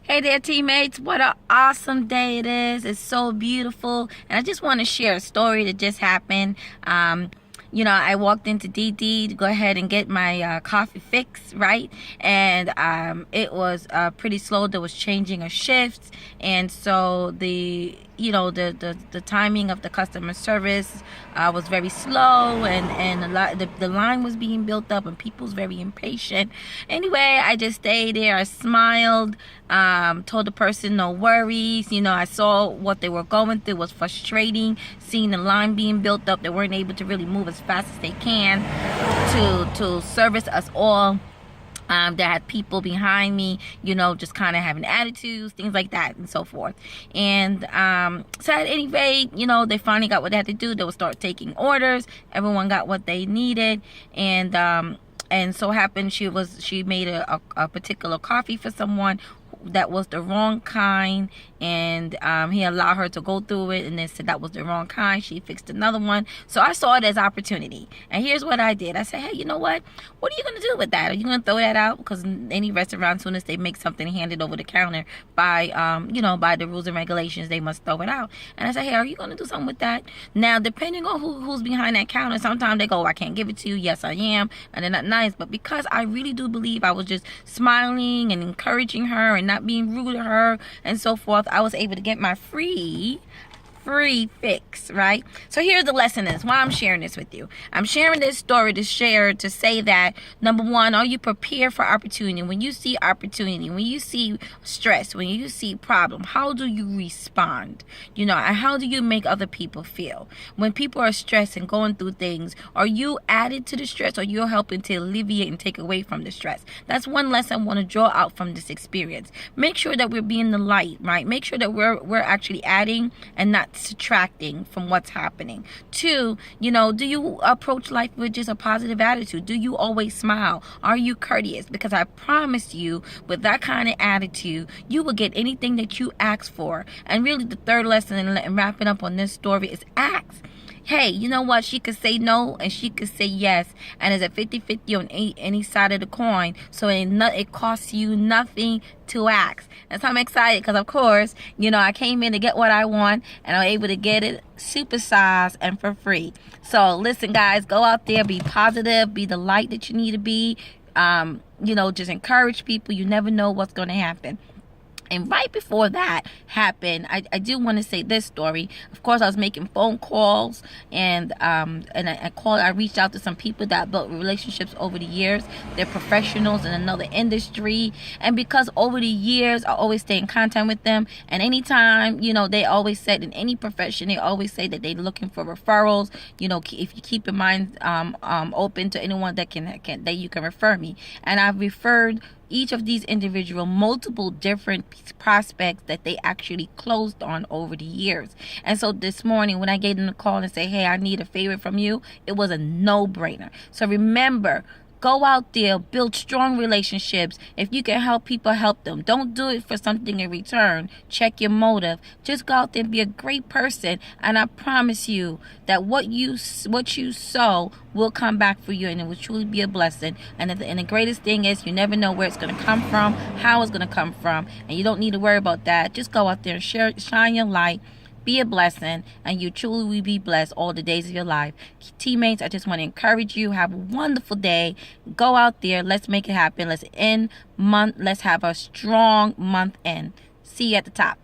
Hey there, teammates. What an awesome day it is. It's so beautiful. And I just want to share a story that just happened. I walked into DD to go ahead and get my coffee fix, right? And it was pretty slow. There was changing of shifts. And so the timing of the customer service was very slow, and the line was being built up, and people was very impatient. Anyway, I just stayed there. I smiled, told the person no worries. I saw what they were going through was frustrating, seeing the line being built up. They weren't able to really move as fast as they can to service us all. That had people behind me, just kind of having attitudes, things like that, and so forth. And so at any rate, they finally got what they had to do. They would start taking orders. Everyone got what they needed, and so happened she made a particular coffee for someone that was the wrong kind, and he allowed her to go through it, and then said that was the wrong kind. She fixed another one. So I saw it as opportunity, and here's what I did. I said, hey, you know what are you gonna do with that? Are you gonna throw that out? Because any restaurant, as soon as they make something handed over the counter by by the rules and regulations, they must throw it out. And I said, hey, are you gonna do something with that? Now, depending on who's behind that counter, sometimes they go, I can't give it to you. Yes, I am. And they're not nice. But because I really do believe I was just smiling and encouraging her and not being rude to her and so forth, I was able to get my free fix, right? So here's the lesson is why I'm sharing this with you. I'm sharing this story to say that, number one, are you prepared for opportunity? When you see opportunity, when you see stress, when you see problem, how do you respond? And how do you make other people feel? When people are stressed and going through things, are you added to the stress, or you're helping to alleviate and take away from the stress? That's one lesson I want to draw out from this experience. Make sure that we're being the light, right? Make sure that we're actually adding and not subtracting from what's happening. Two, do you approach life with just a positive attitude? Do you always smile? Are you courteous? Because I promise you, with that kind of attitude, you will get anything that you ask for. And really, the third lesson, and wrapping up on this story, is ask. Hey, you know what? She could say no and she could say yes. And it's a 50-50 on any side of the coin. So it costs you nothing to ask. And so I'm excited because, of course, I came in to get what I want, and I'm able to get it supersized and for free. So listen, guys, go out there, be positive, be the light that you need to be. Just encourage people. You never know what's going to happen. And right before that happened, I do want to say this story. Of course, I was making phone calls, and I reached out to some people that built relationships over the years. They're professionals in another industry, and because over the years I always stay in contact with them. And anytime, they always said, in any profession, they always say that they're looking for referrals. If you keep your mind open to anyone that that you can refer me. And I've referred each of these individual multiple different prospects that they actually closed on over the years. And so this morning, when I gave them a call and say, hey, I need a favor from you, it was a no-brainer. So remember, go out there, build strong relationships. If you can help people, help them. Don't do it for something in return. Check your motive. Just go out there and be a great person. And I promise you that what you sow will come back for you, and it will truly be a blessing. And the greatest thing is, you never know where it's going to come from, how it's going to come from. And you don't need to worry about that. Just go out there and shine your light. Be a blessing, and you truly will be blessed all the days of your life. Teammates, I just want to encourage you. Have a wonderful day. Go out there. Let's make it happen. Let's have a strong month end. See you at the top.